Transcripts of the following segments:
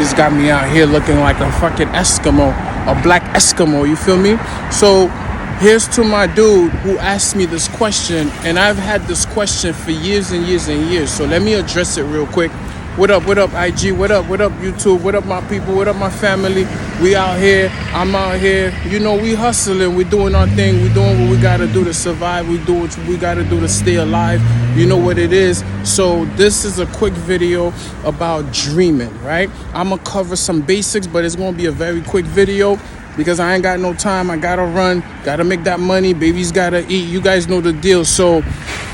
just got me out here looking like a fucking Eskimo, a black Eskimo, you feel me? So here's to my dude who asked me this question, and I've had this question for years and years and years. So let me address it real quick. What up, IG? What up, YouTube? What up, my people? What up, my family? We out here. I'm out here. You know, we hustling. We doing our thing. We doing what we got to do to survive. We do what we got to do to stay alive. You know what it is. So this is a quick video about dreaming, right? I'm going to cover some basics, but it's going to be a very quick video because I ain't got no time. I got to run. Got to make that money. Babies got to eat. You guys know the deal. So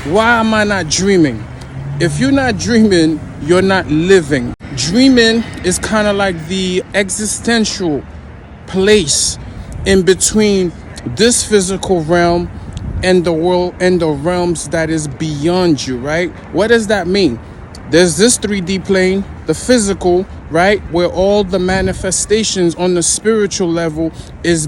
why am I not dreaming? If you're not dreaming, you're not living. Dreaming is kind of like the existential place in between this physical realm and the world and the realms that is beyond you, right? What does that mean? There's this 3D plane, the physical, right, where all the manifestations on the spiritual level is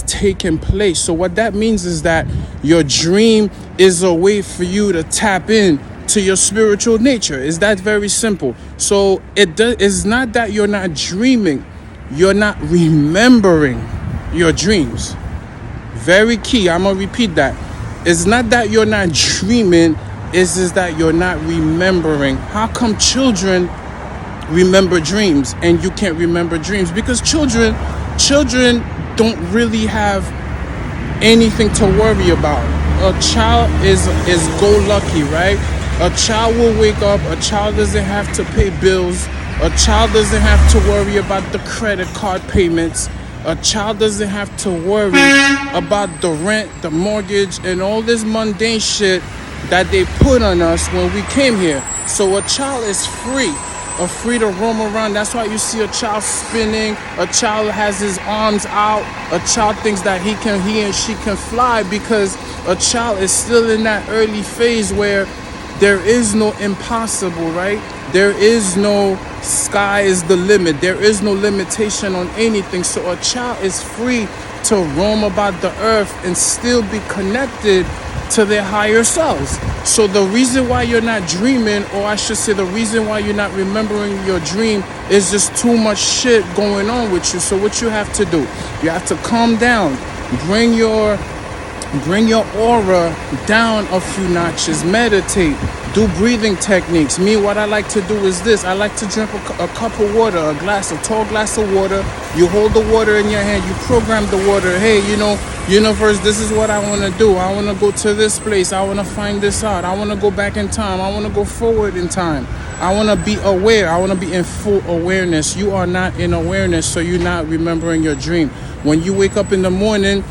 taking place. So what that means is that your dream is a way for you to tap in to your spiritual nature. Is that very simple? So it's not that you're not dreaming, you're not remembering your dreams. Very key. I'm gonna repeat that. It's not that you're not dreaming, it's that you're not remembering. How come children remember dreams and you can't remember dreams? Because children don't really have anything to worry about. A child is go-lucky, right? A child will wake up, a child doesn't have to pay bills, a child doesn't have to worry about the credit card payments, a child doesn't have to worry about the rent, the mortgage, and all this mundane shit that they put on us when we came here. So a child is free to roam around. That's why you see a child spinning, a child has his arms out, a child thinks that he and she can fly, because a child is still in that early phase where there is no impossible, right? There is no sky is the limit. There is no limitation on anything. So a child is free to roam about the earth and still be connected to their higher selves. So the reason why you're not dreaming, or I should say the reason why you're not remembering your dream, is just too much shit going on with you. So what you have to do, you have to calm down, bring your aura down a few notches, meditate, do breathing techniques. Me, what I like to do is this. I like to drink a cup of water, a tall glass of water. You hold the water in your hand, you program the water. Hey, universe, this is what I want to do. I want to go to this place. I want to find this out. I want to go back in time. I want to go forward in time. I want to be aware. I want to be in full awareness. You are not in awareness, so you're not remembering your dream. When you wake up in the morning,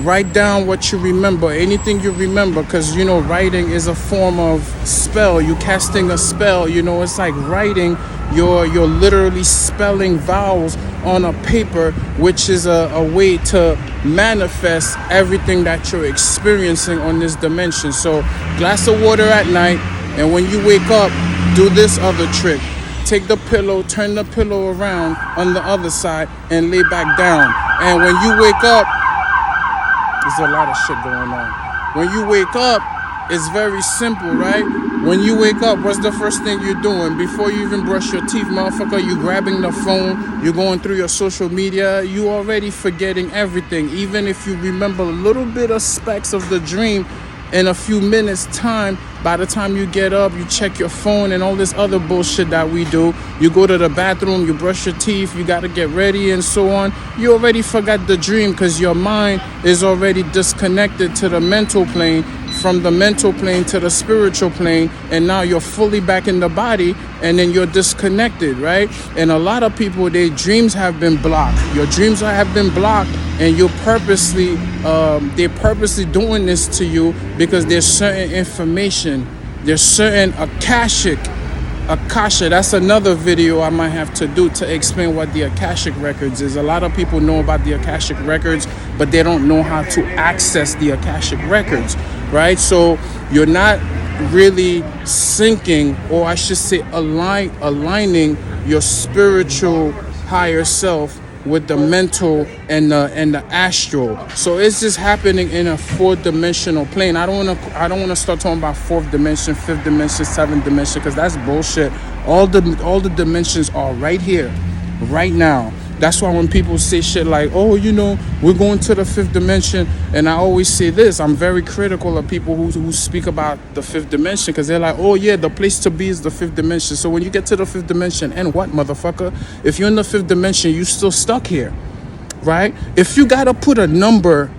write down what you remember, anything you remember, because writing is a form of spell. You casting a spell. It's like writing. You're literally spelling vowels on a paper, which is a way to manifest everything that you're experiencing on this dimension. So glass of water at night, and when you wake up, do this other trick. Take the pillow, turn the pillow around on the other side, and lay back down. And when you wake up, there's a lot of shit going on. When you wake up, it's very simple, right? When you wake up, what's the first thing you're doing? Before you even brush your teeth, motherfucker, you grabbing the phone, you're going through your social media, you already forgetting everything. Even if you remember a little bit of specks of the dream in a few minutes time, by the time you get up, you check your phone and all this other bullshit that we do. You go to the bathroom, you brush your teeth, you got to get ready and so on. You already forgot the dream because your mind is already disconnected to the mental plane, from the mental plane to the spiritual plane, and now you're fully back in the body, and then you're disconnected, right? And a lot of people, their dreams have been blocked. Your dreams have been blocked, and they're purposely doing this to you because there's certain information, there's certain Akashic, that's another video I might have to do to explain what the Akashic records is. A lot of people know about the Akashic records, but they don't know how to access the Akashic records, right? So you're not really syncing, or I should say aligning your spiritual higher self with the mental and the astral. So it's just happening in a fourth-dimensional plane. I don't want to start talking about fourth dimension, fifth dimension, seventh dimension, because that's bullshit. All the dimensions are right here. right now. That's why when people say shit like, oh, we're going to the fifth dimension, and I always say this, I'm very critical of people who speak about the fifth dimension, because they're like, oh yeah, the place to be is the fifth dimension. So when you get to the fifth dimension, and what, motherfucker? If you're in the fifth dimension, you still stuck here, right? If you gotta put a number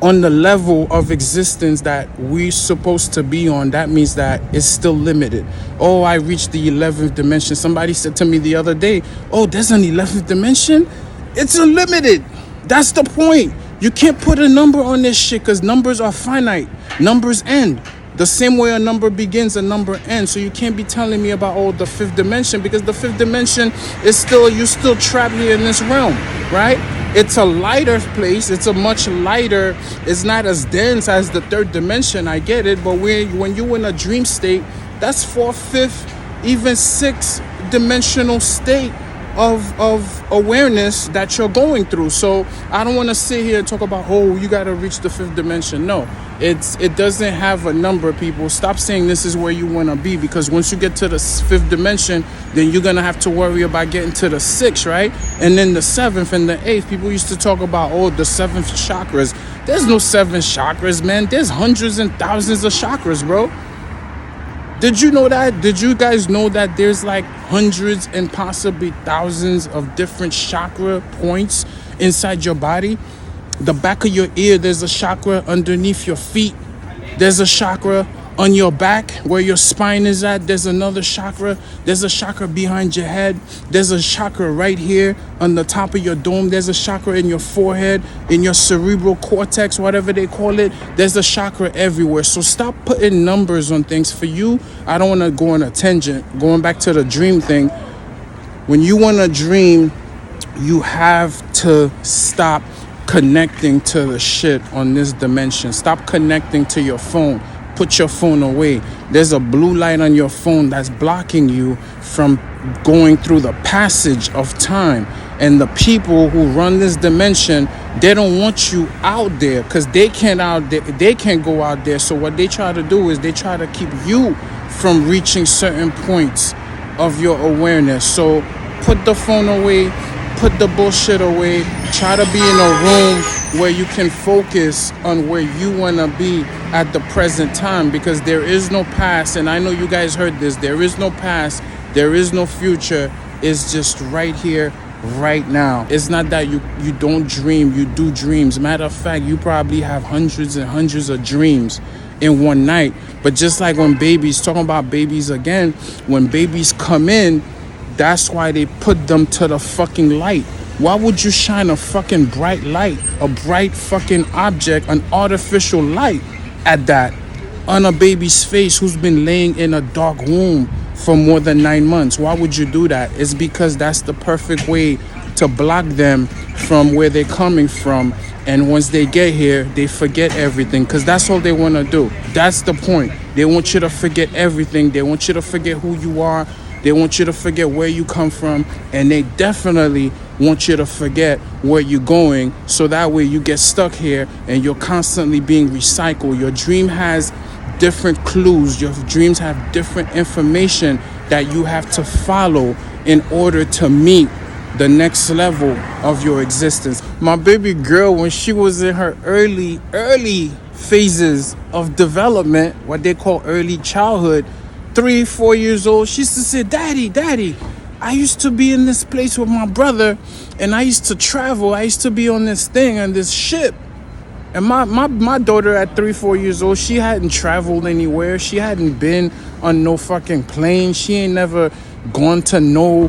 on the level of existence that we're supposed to be on, that means that it's still limited. Oh, I reached the 11th dimension. Somebody said to me the other day, oh, there's an 11th dimension? It's unlimited. That's the point. You can't put a number on this shit, because numbers are finite. Numbers end. The same way a number begins, a number ends. So you can't be telling me about, oh, the fifth dimension, because the fifth dimension is still, you're still trapped here in this realm, right? It's a lighter place. It's a much lighter. It's not as dense as the third dimension. I get it. But when you're in a dream state, that's fourth, fifth, even sixth dimensional state of awareness that you're going through. So I don't want to sit here and talk about, oh, you got to reach the fifth dimension. No, it doesn't have a number, people. Stop saying this is where you want to be, because once you get to the fifth dimension, then you're going to have to worry about getting to the sixth, right? And then the seventh and the eighth. People used to talk about, oh, the seventh chakras. There's no seven chakras, man. There's hundreds and thousands of chakras, bro. Did you know that? Did you guys know that there's like hundreds and possibly thousands of different chakra points inside your body? The back of your ear, there's a chakra. Underneath your feet, there's a chakra. On your back, where your spine is at, there's another chakra. There's a chakra behind your head. There's a chakra right here on the top of your dome. There's a chakra in your forehead, in your cerebral cortex, whatever they call it. There's a chakra everywhere. So stop putting numbers on things. For you, I don't want to go on a tangent. Going back to the dream thing. When you want to dream, you have to stop connecting to the shit on this dimension. Stop connecting to your phone. Put your phone away. There's a blue light on your phone that's blocking you from going through the passage of time. And the people who run this dimension, they don't want you out there, because they can't go out there. So what they try to do is they try to keep you from reaching certain points of your awareness. So put the phone away, put the bullshit away. Try to be in a room where you can focus on where you want to be at the present time, because there is no past. And I know you guys heard this. There is no past. There is no future. It's just right here, right now. It's not that you don't dream. You do dreams. Matter of fact, you probably have hundreds and hundreds of dreams in one night. But just like when babies, talking about babies again, when babies come in, that's why they put them to the fucking light. Why would you shine a fucking bright light, a bright fucking object, an artificial light at that, on a baby's face who's been laying in a dark womb for more than 9 months? Why would you do that? It's because that's the perfect way to block them from where they're coming from. And once they get here, they forget everything, because that's all they want to do. That's the point. They want you to forget everything. They want you to forget who you are. They want you to forget where you come from, and they definitely want you to forget where you're going, so that way you get stuck here and you're constantly being recycled. Your dream has different clues. Your dreams have different information that you have to follow in order to meet the next level of your existence. My baby girl, when she was in her early phases of development, what they call early childhood, 3-4 years old, she used to say, Daddy, I used to be in this place with my brother, and I used to travel. I used to be on this thing, on this ship. And my daughter at 3-4 years old, she hadn't traveled anywhere. She hadn't been on no fucking plane. She ain't never gone to no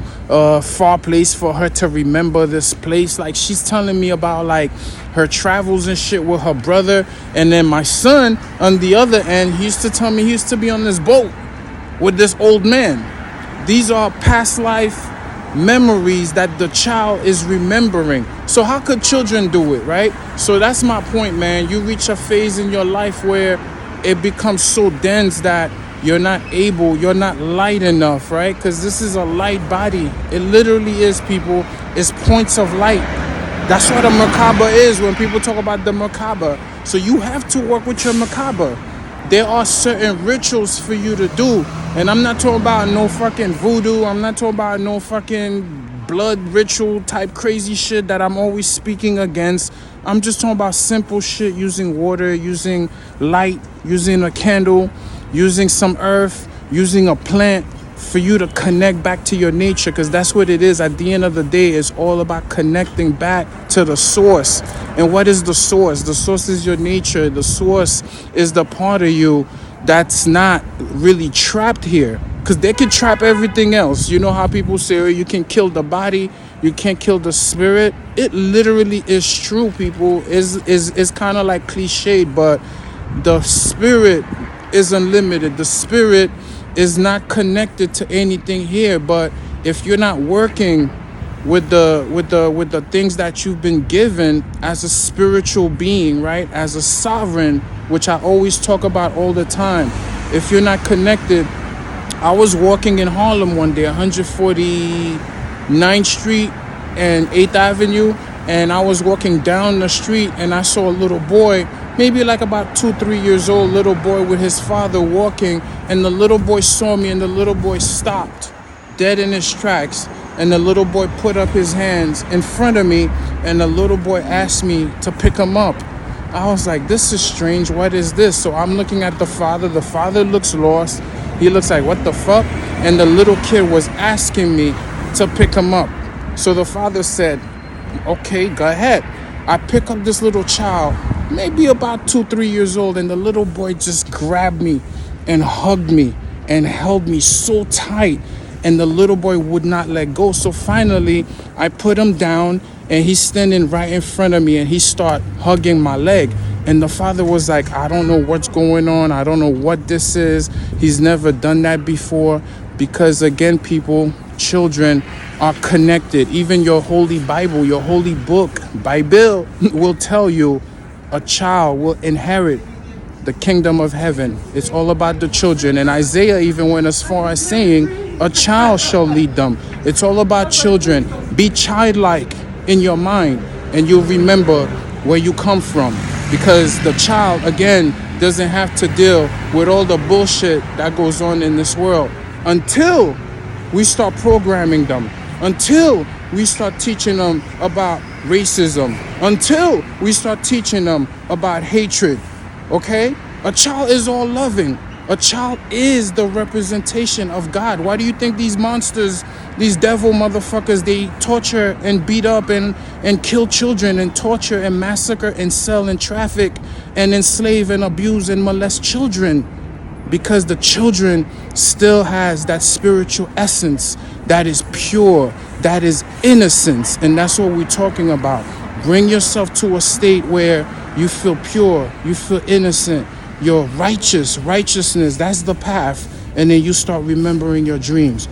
far place for her to remember this place. Like, she's telling me about like her travels and shit with her brother. And then my son, on the other end, he used to tell me he used to be on this boat with this old man. These are past life memories that the child is remembering. So how could children do it, right? So that's my point, man. You reach a phase in your life where it becomes so dense that you're not light enough, right? Because this is a light body. It literally is, people. It's points of light. That's what a macabre is when people talk about the macabre. So you have to work with your macabre. There are certain rituals for you to do. And I'm not talking about no fucking voodoo. I'm not talking about no fucking blood ritual type crazy shit that I'm always speaking against. I'm just talking about simple shit, using water, using light, using a candle, using some earth, using a plant for you to connect back to your nature, because that's what it is. At the end of the day, it's all about connecting back to the source. And what is the source? The source is your nature. The source is the part of you that's not really trapped here, because they can trap everything else. You know how people say, oh, you can kill the body, you can't kill the spirit. It literally is true, people. Is kind of like cliched, but the spirit is unlimited. The spirit is not connected to anything here. But if you're not working with the things that you've been given as a spiritual being, right, as a sovereign, which I always talk about all the time, if you're not connected. I was walking in Harlem one day, 149th Street and 8th Avenue, and I was walking down the street and I saw a little boy, maybe like about 2-3 years old, little boy with his father walking, and the little boy saw me and the little boy stopped dead in his tracks, and the little boy put up his hands in front of me, and the little boy asked me to pick him up. I was like, this is strange, what is this? So I'm looking at the father looks lost. He looks like, what the fuck? And the little kid was asking me to pick him up. So the father said, okay, go ahead. I pick up this little child, maybe about 2-3 years old, and the little boy just grabbed me and hugged me and held me so tight, and the little boy would not let go. So finally, I put him down, and he's standing right in front of me, and he started hugging my leg. And the father was like, I don't know what's going on. I don't know what this is. He's never done that before. Because again, people, children are connected. Even your holy Bible, your holy book, Bible, will tell you a child will inherit the kingdom of heaven. It's all about the children. And Isaiah even went as far as saying, a child shall lead them. It's all about children. Be childlike in your mind, and you'll remember where you come from. Because the child, again, doesn't have to deal with all the bullshit that goes on in this world until we start programming them, until we start teaching them about racism, until we start teaching them about hatred, okay? A child is all loving. A child is the representation of God. Why do you think these monsters, these devil motherfuckers, they torture and beat up and kill children and torture and massacre and sell and traffic and enslave and abuse and molest children? Because the children still has that spiritual essence that is pure, that is innocence. And that's what we're talking about. Bring yourself to a state where you feel pure, you feel innocent, you're righteousness, that's the path. And then you start remembering your dreams.